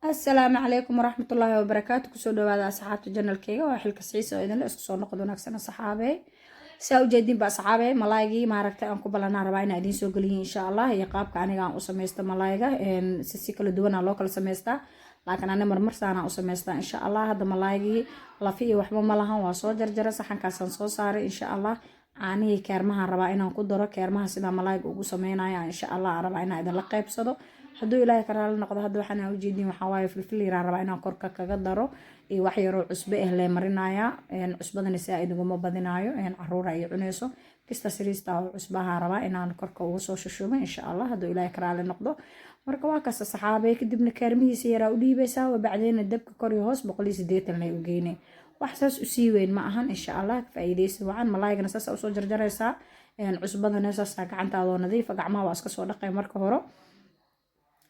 السلام عليكم ورحمة الله وبركاته. كسو دوادا أصحابتي جنال كيغا وحيل كسعيسة وإذن لأسكو سو نقضو ناكسنا صحابي ساو جيدين بأصحابي ملايقي ماركتا أنكو بلانا رباينا إدين سو قليين إن شاء الله هي قابك أنيغا أن أسميستا ملايقا إن سيسي كلا دوانا لوكال سميستا لكن أنا مرمرسانا أسميستا إن شاء الله هذا ملايقي لفيه وحبو ملاها واسو جرجرة سحن كاسان سو ساري إن شاء الله caanihii keermaha rabaa inaan ku daro keermaha sida malaayga ugu sameynaya insha Allah rabaa inaan idin la qaybsado haduu ilaahay ka raali noqdo hadda waxaan u jeedin waxa waaye filfil yar rabaa inaan korka kaga daro iyo wax yar oo cusbo ah la marinaya cusbadan si ay iduguma badinaayo caruura ay cunayso kista siriista oo cusbaha rabaa inaan korka ugu soo shushubo insha Allah haduu ilaahay ka raali noqdo marka waa kaas saxaabay kadibna keermihiisa yar u dhiibaysaa oo bacdeena dabka kor iyo hoos 180 lay u geynay waxsaas u sii weyn ma ahan insha Allah faa'iideysi wacan malaayigana saas u soo jarjaraysaa cusbadana saas gacantaada nadiif gacmaha waa iska soo dhaqay marka hore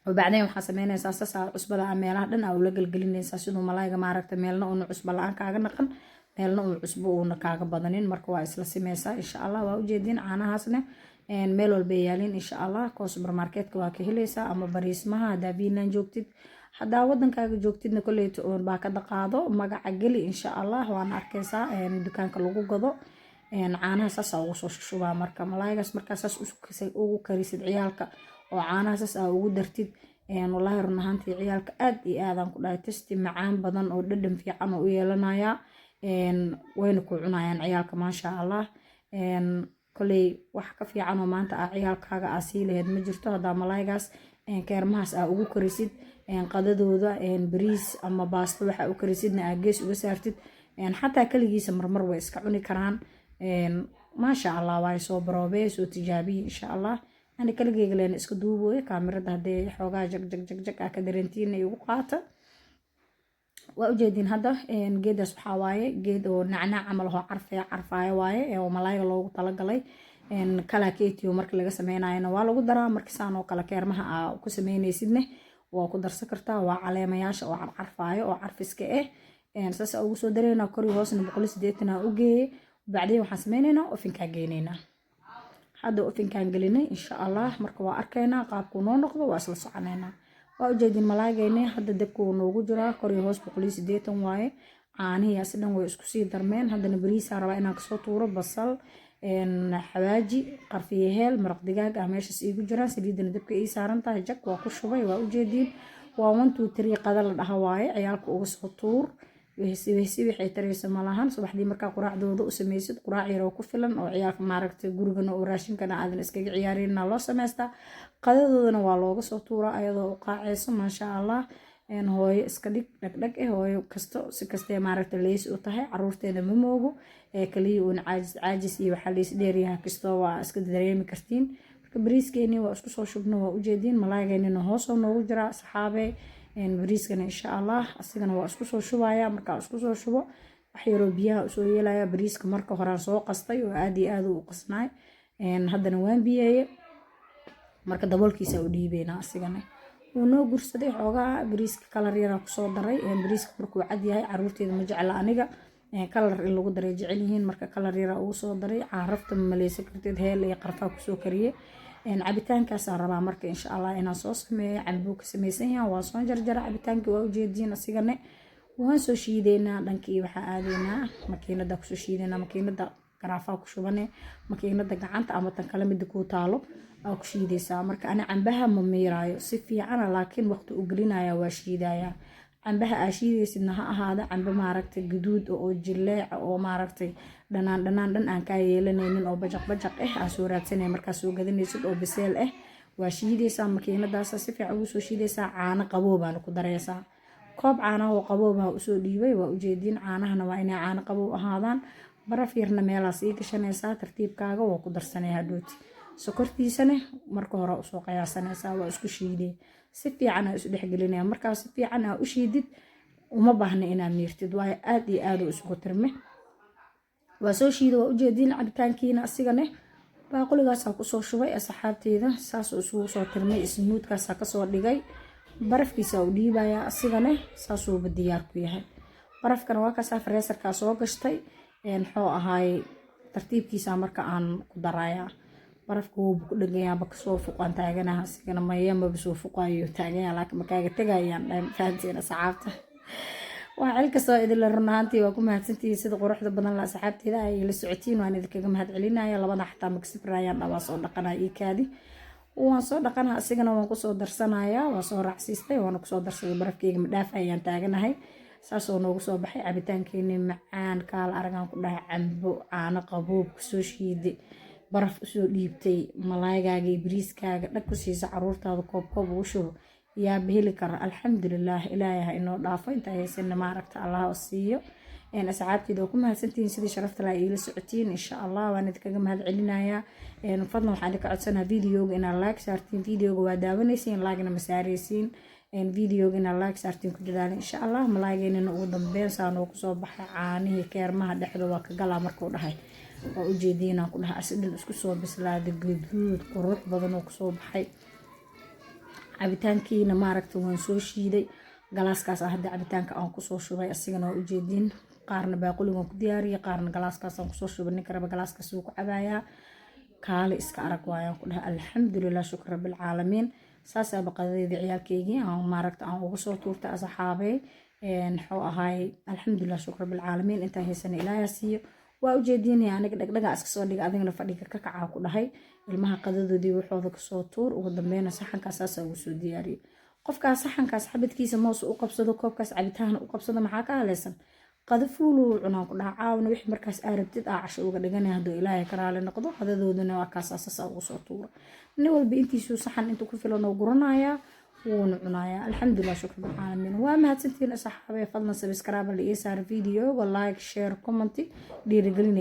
oo bacdeen waxa sameynaysaa saas cusbada meelaha dhan aa la galgalinaysaa sidoo malaayiga maaragta meelna uu cusbo la'aan kaaga naqan meelna uu cusbo uu kaaga badanin marka waa isla simeysaa insha Allah waa u jeedin caanahaasna meel walba yaalin insha Allah ko supermarketka waa ka helaysaa ama bariismaha daabiinan joogtid hadaa wadankaaga joogtidna kulleeyto oo baa ka dhaqaado magaca gali insha Allah waan arkaysaa dukaanka lagu gado caanaha saas ugu soo shubaa marka malaayigaas marka saas ugu karisid ciyaalka oo caanaha saas ugu dartid wallahi run ahaantii ciyaalka aad iyo aadan ku dhahay tasti macaan badan oo dhadhan fiican oo u yeelanaya wayna ku cunayaan ciyaalka maasha Allah kulleey wax ka fiican oo maanta ciyaalkaaga sii lahayd ma jirto hadaa malaayigaas keermahaas ugu karisid qadadooda bariis ama baasto waxa u karisidna gees uga saartid xataa kaligiisa marmar way iska cuni karaan ma sha Allah way soo baroobe soo tijaabi insha Allah ani kaligeyga leen iska duubooy kaamirada hadee xoogaa jag ka dareentiina igu qaata waa u jeedin hadda geedaas waxa waaye geed oo nacnaac amal oo carfaayo waaye oo malaayga loogu talagalay kala keetiyo marka laga sameeynaayna waa lagu daraa markii oo kala keermaha ku sameynaysidna waa ku darsan kartaa waa caleemayaasha oo carfaayo oo carfiska saas ugu soo dareena kor iyo hoosna 180 u geeyay bacdii waxaan sameynaynaa ofinka geenaynaa hadda ofinkaan gelinay insha Allah marka waa arkaynaa qaabku noo noqdo waa isla soconaynaa waa u jeedin malaaygeena hadda dabku noogu jira kor iyo hoos 180 waaye caanihiyaas dhan way isku sii darmeen haddana bariisa rabaa inaan kasoo tuuro basal xawaaji qarfiye heel maraq digaag meeshas iigu jiraan saliidana dabka ii saaran tahay jag waa ku shubay waa u jeedin waa 1 2 3 qada la dhaha waaye ciyaalka uga soo tuur waxay taraysa malahan subaxdii marka quraacdooda u sameeysid quraac yar oo ku filan oo ciyaalka maaragtay gurigana oo raashinkana aadan iskaga ciyaarina loo sameystaa qadadoodana waa looga soo tuuraa ayadoo u qaacayso ma sha Allah hooyo iska dhag hooyo kasto si kastee maaragtay leys u tahay caruurteeda ma moogo kaliya uun caajis iyo waxa leys dheeriyaha kasto waa iska dareemi kartiin marka bariiskeeni waa isku soo shubno waa u jeedin malaaygeena hoos oo noogu jira saxaabe bariiskana insha Allah asigana waa isku soo shubaya marka isku soo shubo wax yar oo biyaha soo yeelaya bariiska marka hore soo qastay oo aad iyo aad u qasnay haddana waan biyeeyay marka daboolkiisa u dhiibeena asigana uu noo gursaday xoogaa bariiska kalar yar ku soo daray bariiska markuu cad yahay caruurteeda ma jecla aniga kalar in lagu daray jecel yihiin marka kalar yar uu soo daray caarafta maleysa kartid heel iyo qarfa ku soo kariyay cabitaankaas aan rabaa marka insha Allah inaan soo sameeyo cambuug ka sameeysan yahay waa soo jarjara cabitaanka waa u jeedin asigana waan soo shiideynaa dhankii waxa aadeynaa makiinada ku soo shiideynaa makiinada garaafa ku shubane makiinada gacanta ama tan kala mid ku taalo ku shiideysaa marka ana cambaha ma miiraayo si fiican laakiin waqti u gelinaya waa shiidaya cambaha aashiideysidna ha ahaada camba maaragtay guduud oo jileec oo maaragtay dhanaan aan ka yeelanaynin oo bajaq soo raadsanay markaa soo gadanaysid oo biseel waa shiideysaa makiinadaas si fiican ugu soo shiideysaa caano qaboobaan ku dareysaa koob caano oo qabooba u soo dhiibay waa u jeedin caanahana waa inay caano qaboob ahaadaan baraf yarna meelaas ii gashanaysaa tartiibkaaga waa ku darsanay hadhooti sokortiisana marka hore u soo qiyaasanaysaa waa isku shiiday si fiican isu dhexgelinaya marka si fiican u shiidid uma baahna inaad miirtid waa aad iyo aad u isku tirme waa soo shiiday waa u jeedin cabitaankiina asigana baaquligaas ku soo shubay asxaabteeda saas uu soo tirmay ismuudkaas ka soo dhigay barafkiisa u dhiibaya asigana saas uu diyaar ku yahay barafkana waa ka freeserka soo gashtay xoo ahaay tartiibkiisa marka aan ku daraya barafka wuu ku dhagayaaba kasoo fuqaan taaganaha sigana mayama soo fuqaayo taagaya laakiin makaaga tagayaan fahanteen asxaabta waa xilka soo idil runaantii waa ku mahadsantihiin sida quruxda badan la asxaabteeda ay la socotiin waan idinkaga mahad celinaya labada xataa magsifrayaan dhawaa soo dhaqanaya ii kaadi waan soo dhaqanaa asigana waan kusoo darsanayaa waa soo raacsiistay waana kusoo darsaday barafkeyga madhaaf ayaan taaganahay saasoo noogu soo baxay cabitaankeenii macaan kaala aragaan ku dhahay cambo caano qaboob kusoo shiiday baraf usoo dhiibtay malaygaaga iyo bariiskaaga dhag ku siisa caruurtaada koob ugu shubo yaaba heli kara alxamdulilaah ilaahay ha inoo dhaafo intaa haysana maaragta allah oo siiyo asxaabteeda waa ku mahadsantihiin sidii sharafta laa iila socotiin insha allah waan idinkaga mahad celinayaa fadlan waxaan idinka codsanaa videoga inaad like saartiin videoga waa daawanaysiin lagna ma saaraysiin videoga inaad like saartiin ku dadaalin insha allah malaygeenina ugu dambeyn saa noogu soo baxay caanihii keermaha dhexda waa ka galaa markuu dhahay waa ujeediinaan ku dhahay asidhan isku soo bislaaday guduud qurux badan oo kusoo baxay cabitaankiina maaragta waan soo shiiday galaaskaas hadda cabitaanka aan kusoo shubay asigana waa ujeediin qaarna baaquligan ku diyaariyay qaarna galaaskaas aan kusoo shubay ninka raba galaaskaas wuu ku cabayaa kaale iska arag waayaan ku dhahay alxamdulilah shukr rabbil caalamiin saasaa baqadeedii ciyaalkeygii aan maaragta aan ugu soo tuurtay asxaabey muxuu ahaay alxamdulilah shukr rabbil caalamiin intaa haysana ilaahay siiyo waa ujeedinaya aniga dhagdhaga iska soo dhiga adigna fadhiga ka kacaa ku dhahay ilmaha qadadoodii waxooda kasoo tuur ugu dambeeyna saxankaas saasaa ugu soo diyaariyay qofkaas saxankaas xabadkiisa moos u qabsado koobkaas cabitaan u qabsado maxaa ka halaysan qada fuulu cunaan ku dhaha caawna wixii markaas arabtid casho uga dhiganaya hadduu ilaahay ka raali noqdo qadadoodana waa kaasaasasaa ugu soo tuura nin walba intiisuu saxan intuu ku filan oo guranayaa wuuna cunayaa alxamdulilah shukr bilcaalamiin waa mahadsantihiin asxaabee fadlan sabskraib la ii saar videoga like share comment dhiirigelin